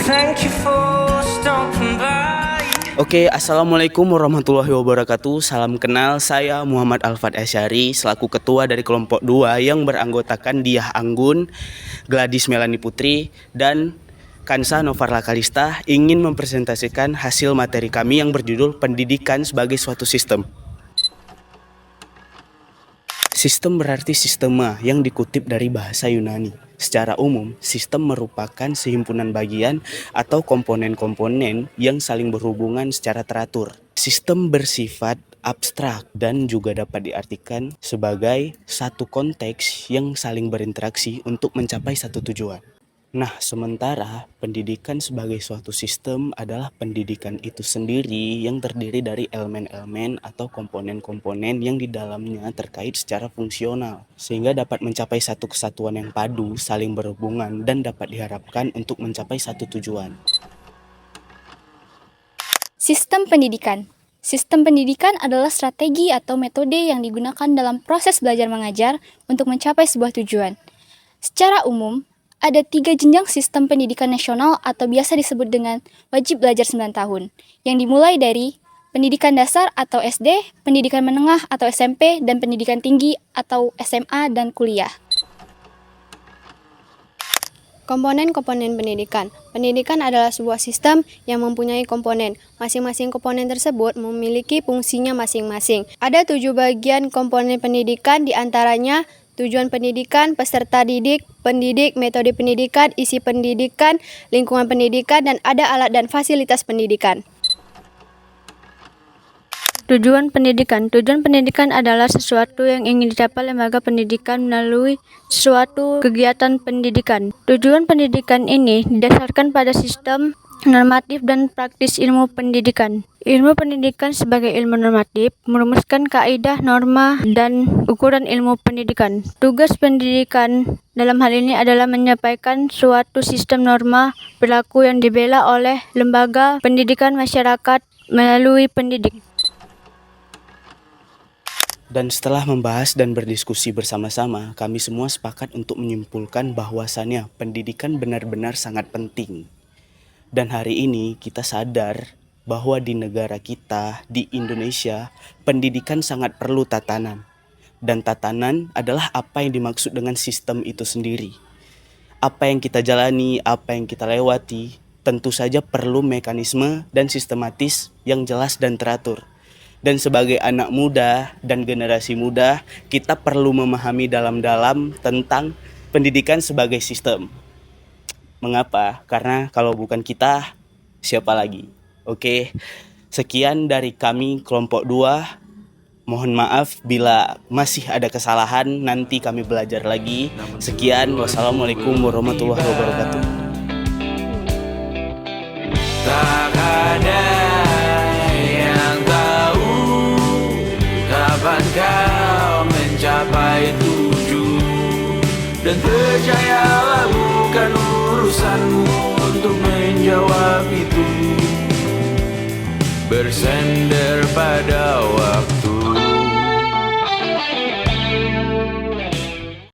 Thank you for stopping by. Oke, assalamualaikum warahmatullahi wabarakatuh. Salam kenal, saya Muhammad Alfad Asyari selaku ketua dari kelompok 2 yang beranggotakan Diah Anggun, Gladys Melani Putri, dan Kansa Novarla Kalista ingin mempresentasikan hasil materi kami yang berjudul Pendidikan sebagai suatu sistem. Sistem berarti sistema yang dikutip dari bahasa Yunani. Secara umum, sistem merupakan sehimpunan bagian atau komponen-komponen yang saling berhubungan secara teratur. Sistem bersifat abstrak dan juga dapat diartikan sebagai satu konteks yang saling berinteraksi untuk mencapai satu tujuan. Nah, sementara pendidikan sebagai suatu sistem adalah pendidikan itu sendiri yang terdiri dari elemen-elemen atau komponen-komponen yang di dalamnya terkait secara fungsional, sehingga dapat mencapai satu kesatuan yang padu, saling berhubungan, dan dapat diharapkan untuk mencapai satu tujuan. Sistem pendidikan. Sistem pendidikan adalah strategi atau metode yang digunakan dalam proses belajar mengajar untuk mencapai sebuah tujuan. Secara umum, ada 3 jenjang sistem pendidikan nasional atau biasa disebut dengan wajib belajar 9 tahun, yang dimulai dari pendidikan dasar atau SD, pendidikan menengah atau SMP, dan pendidikan tinggi atau SMA dan kuliah. Komponen-komponen pendidikan. Pendidikan adalah sebuah sistem yang mempunyai komponen. Masing-masing komponen tersebut memiliki fungsinya masing-masing. Ada 7 bagian komponen pendidikan, diantaranya tujuan pendidikan, peserta didik, pendidik, metode pendidikan, isi pendidikan, lingkungan pendidikan, dan ada alat dan fasilitas pendidikan. Tujuan pendidikan. Tujuan pendidikan adalah sesuatu yang ingin dicapai lembaga pendidikan melalui suatu kegiatan pendidikan. Tujuan pendidikan ini didasarkan pada sistem normatif dan praktis ilmu pendidikan. Ilmu pendidikan sebagai ilmu normatif merumuskan kaidah, norma, dan ukuran ilmu pendidikan. Tugas pendidikan dalam hal ini adalah menyampaikan suatu sistem norma perilaku yang dibela oleh lembaga pendidikan masyarakat melalui pendidik. Dan setelah membahas dan berdiskusi bersama-sama, kami semua sepakat untuk menyimpulkan bahwasannya pendidikan benar-benar sangat penting. Dan hari ini kita sadar bahwa di negara kita, di Indonesia, pendidikan sangat perlu tatanan. Dan tatanan adalah apa yang dimaksud dengan sistem itu sendiri. Apa yang kita jalani, apa yang kita lewati, tentu saja perlu mekanisme dan sistematis yang jelas dan teratur. Dan sebagai anak muda dan generasi muda, kita perlu memahami dalam-dalam tentang pendidikan sebagai sistem. Mengapa? Karena kalau bukan kita, siapa lagi? Oke, sekian dari kami kelompok 2. Mohon maaf bila masih ada kesalahan, nanti kami belajar lagi. Sekian, wassalamualaikum warahmatullahi wabarakatuh. Tak ada yang tahu kapan kau mencapai tujuh, dan percayalah bukan urusanmu untuk menjawab itu. Bersender pada waktu